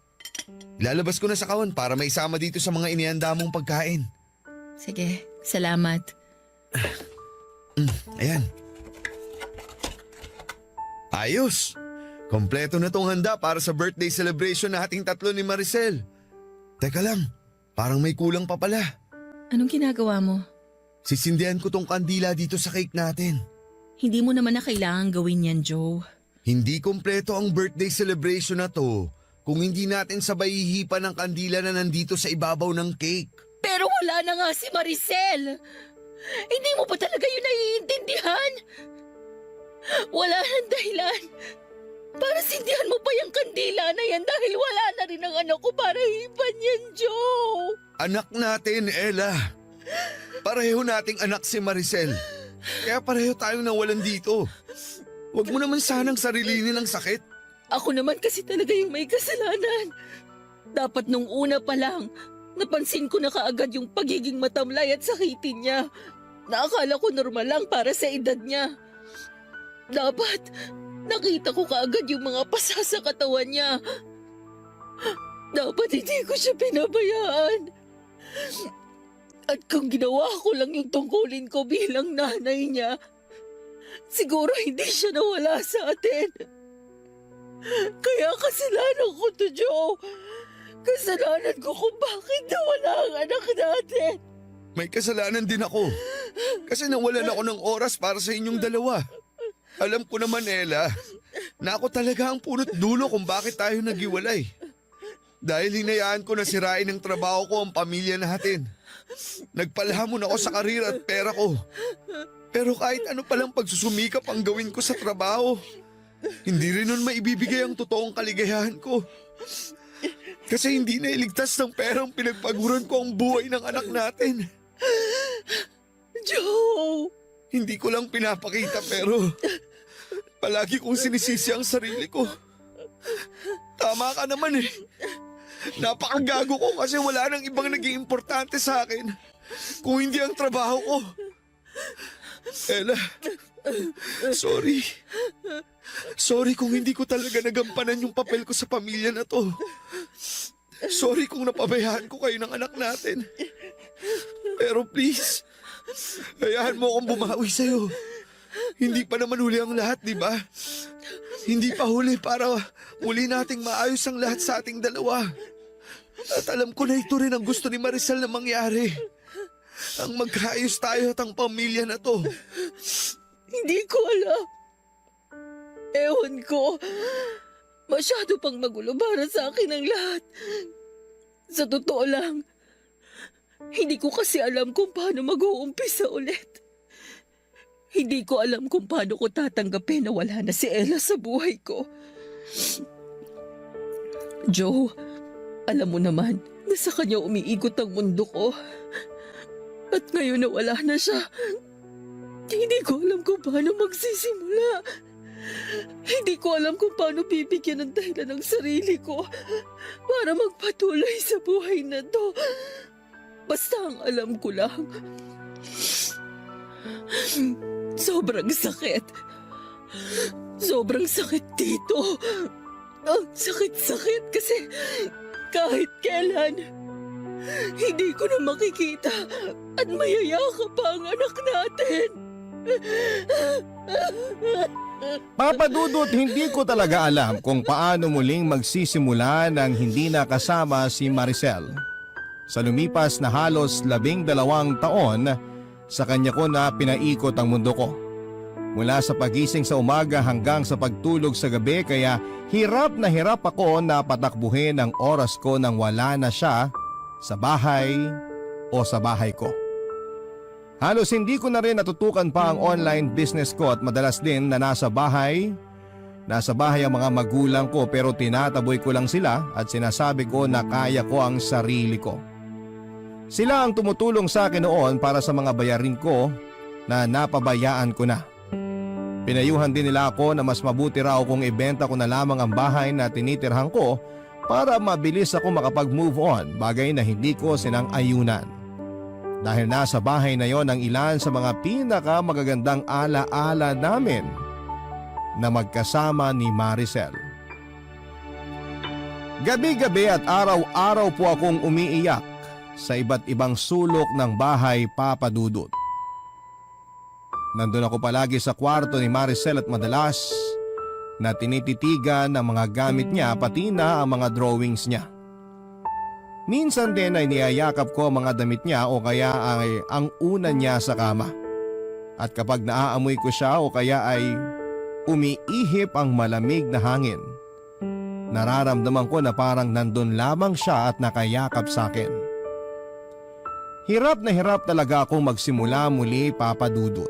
Ilalabas ko na sa kawan para maisama dito sa mga inihanda mong pagkain. Sige, salamat. Ayan. Ayos! Kompleto na tong handa para sa birthday celebration nating tatlo ni Maricel. Teka lang, parang may kulang pa pala. Anong ginagawa mo? Sisindihan ko tong kandila dito sa cake natin. Hindi mo naman na kailangan gawin yan, Joe. Hindi kompleto ang birthday celebration na to kung hindi natin sabay hihipan ng kandila na nandito sa ibabaw ng cake. Pero wala na nga si Maricel. Hindi mo ba talaga yun naiintindihan? Wala nang dahilan. Para sindihan mo pa yung kandila na yan dahil wala na rin ang anak ko para hipan yan, Joe. Anak natin, Ella. Pareho nating anak si Maricel. Kaya pareho tayong nawalan dito. Huwag mo naman sanang sarilinin ng sakit. Ako naman kasi talaga yung may kasalanan. Dapat nung una pa lang, napansin ko na kaagad yung pagiging matamlay at sakitin niya. Naakala ko normal lang para sa edad niya. Dapat, nakita ko kaagad yung mga pasa sa katawan niya. Dapat hindi ko siya pinabayaan. At kung ginawa ko lang yung tungkulin ko bilang nanay niya, siguro hindi siya nawala sa atin. Kaya kasalanan ko to, Joe. Kasalanan ko kung bakit nawala ang anak natin. May kasalanan din ako. Kasi nawalan ako ng oras para sa inyong dalawa. Alam ko naman, Ella, na ako talaga ang punot dulo kung bakit tayo naghiwalay. Dahil hinayaan ko na sirain ng trabaho ko ang pamilya natin. Nagpalhamon ako sa karir at pera ko. Pero kahit ano palang pagsusumikap ang gawin ko sa trabaho, hindi rin nun maibibigay ang totoong kaligayahan ko. Kasi hindi na iligtas ng perang pinagpaguran ko ang buhay ng anak natin. Joe! Hindi ko lang pinapakita pero palagi kong sinisisi ang sarili ko. Tama ka naman eh. Napakagago ko kasi wala nang ibang naging importante sa akin kung hindi ang trabaho ko. Ella, sorry. Sorry kung hindi ko talaga nagampanan yung papel ko sa pamilya na to. Sorry kung napabayaan ko kayo ng anak natin. Pero please, hayaan mo akong bumawi sa'yo. Hindi pa naman huli ang lahat, di ba? Hindi pa huli para muli nating maayos ang lahat sa ating dalawa. At alam ko na ito rin ang gusto ni Maricel na mangyari. Ang magkaayos tayo at ang pamilya na to. Hindi ko alam. Ewan ko. Masyado pang magulo para sa akin ang lahat. Sa totoo lang, Hindi ko kasi alam kung paano mag-uumpisa ulit. Hindi ko alam kung paano ko tatanggapin na wala na si Ella sa buhay ko. Joe, alam mo naman na sa kanya umiikot ang mundo ko. At ngayon na wala na siya, hindi ko alam kung paano magsisimula. Hindi ko alam kung paano bibigyan ng dahilan ng sarili ko para magpatuloy sa buhay na to. Basta ang alam ko lang, sobrang sakit. Sobrang sakit dito. Ang sakit-sakit kasi kahit kailan, hindi ko na makikita at mayayakap pa ang anak natin. Papa Dudut, hindi ko talaga alam kung paano muling magsisimula nang hindi nakasama si Maricel. Sa lumipas na halos 12 taon, sa kanya ko na pinaikot ang mundo ko. Mula sa pagising sa umaga hanggang sa pagtulog sa gabi, kaya hirap na hirap ako na patakbuhin ang oras ko nang wala na siya sa bahay o sa bahay ko. Halos hindi ko na rin natutukan pa ang online business ko at madalas din na nasa bahay ang mga magulang ko, pero tinataboy ko lang sila at sinasabi ko na kaya ko ang sarili ko. Sila ang tumutulong sa akin noon para sa mga bayarin ko na napabayaan ko na. Pinayuhan din nila ako na mas mabuti raw kung ibenta ko na lamang ang bahay na tinitirhan ko para mabilis ako makapag-move on, bagay na hindi ko sinang-ayunan. Dahil nasa bahay na yon ang ilan sa mga pinakamagagandang ala-ala namin na magkasama ni Maricel. Gabi-gabi at araw-araw po akong umiiyak sa iba't ibang sulok ng bahay, Papa Dudut. Nandun ako palagi sa kwarto ni Maricel at madalas na tinititigan ang mga gamit niya pati na ang mga drawings niya. Minsan din ay niyayakap ko ang mga damit niya o kaya ay ang una niya sa kama. At kapag naaamoy ko siya o kaya ay umiihip ang malamig na hangin, nararamdaman ko na parang nandun lamang siya at nakayakap sa akin. Hirap na hirap talaga akong magsimula muli, Papa Dudut.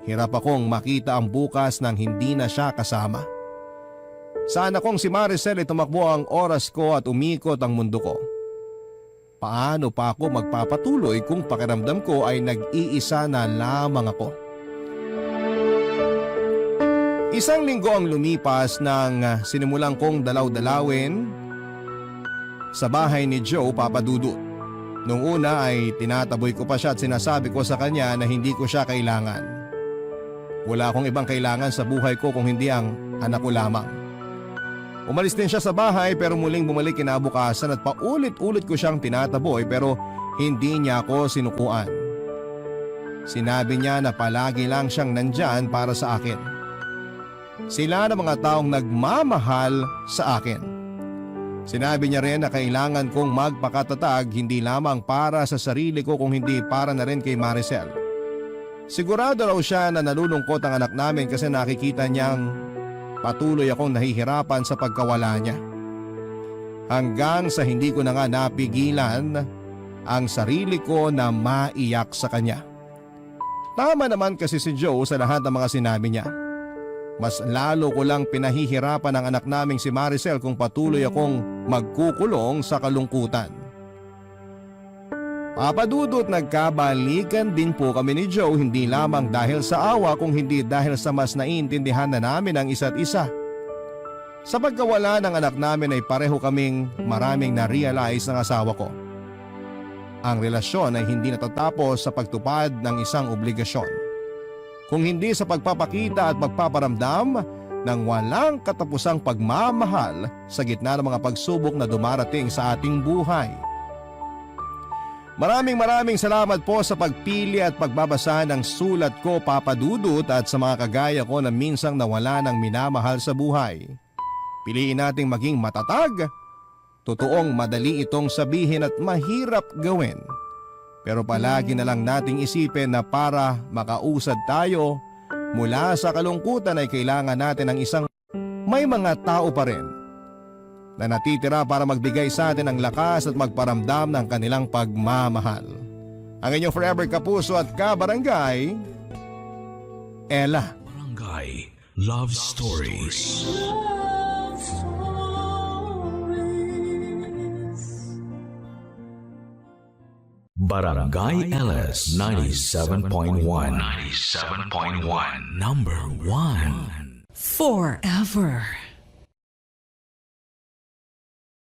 Hirap akong makita ang bukas nang hindi na siya kasama. Sana kung si Maricel ay tumakbo ang oras ko at umikot ang mundo ko. Paano pa ako magpapatuloy kung pakiramdam ko ay nag-iisa na lamang ako? Isang linggo ang lumipas nang sinimulan kong dalaw-dalawin sa bahay ni Joe, Papa Dudut. Nung una ay tinataboy ko pa siya at sinasabi ko sa kanya na hindi ko siya kailangan. Wala akong ibang kailangan sa buhay ko kung hindi ang anak ko lamang. Umalis din siya sa bahay pero muling bumalik kinabukasan at paulit-ulit ko siyang tinataboy pero hindi niya ako sinukuan. Sinabi niya na palagi lang siyang nandyan para sa akin. Sila na mga taong nagmamahal sa akin. Sinabi niya rin na kailangan kong magpakatatag hindi lamang para sa sarili ko kung hindi para na rin kay Maricel. Sigurado raw siya na nalulungkot ang anak namin kasi nakikita niyang patuloy akong nahihirapan sa pagkawala niya. Hanggang sa hindi ko na nga napigilan ang sarili ko na maiyak sa kanya. Tama naman kasi si Joe sa lahat ng mga sinabi niya. Mas lalo ko lang pinahihirapan ang anak naming si Maricel kung patuloy akong magkukulong sa kalungkutan. Papa Dudut, nagkabalikan din po kami ni Joe hindi lamang dahil sa awa kung hindi dahil sa mas naiintindihan na namin ang isa't isa. Sa pagkawala ng anak namin ay pareho kaming maraming na-realize ng asawa ko. Ang relasyon ay hindi natatapos sa pagtupad ng isang obligasyon, kung hindi sa pagpapakita at pagpaparamdam ng walang katapusang pagmamahal sa gitna ng mga pagsubok na dumarating sa ating buhay. Maraming salamat po sa pagpili at pagbabasa ng sulat ko, Papa Dudut, at sa mga kagaya ko na minsang nawala ng minamahal sa buhay. Piliin nating maging matatag. Totoong madali itong sabihin at mahirap gawin. Pero palagi na lang nating isipin na para makausad tayo mula sa kalungkutan ay kailangan natin ng isang may mga tao pa rin na natitira para magbigay sa atin ng lakas at magparamdam ng kanilang pagmamahal. Ang inyong forever kapuso at kabarangay, Ella. Barangay Love Stories. Barangay LS 97.1. 97.1. Number 1. Forever.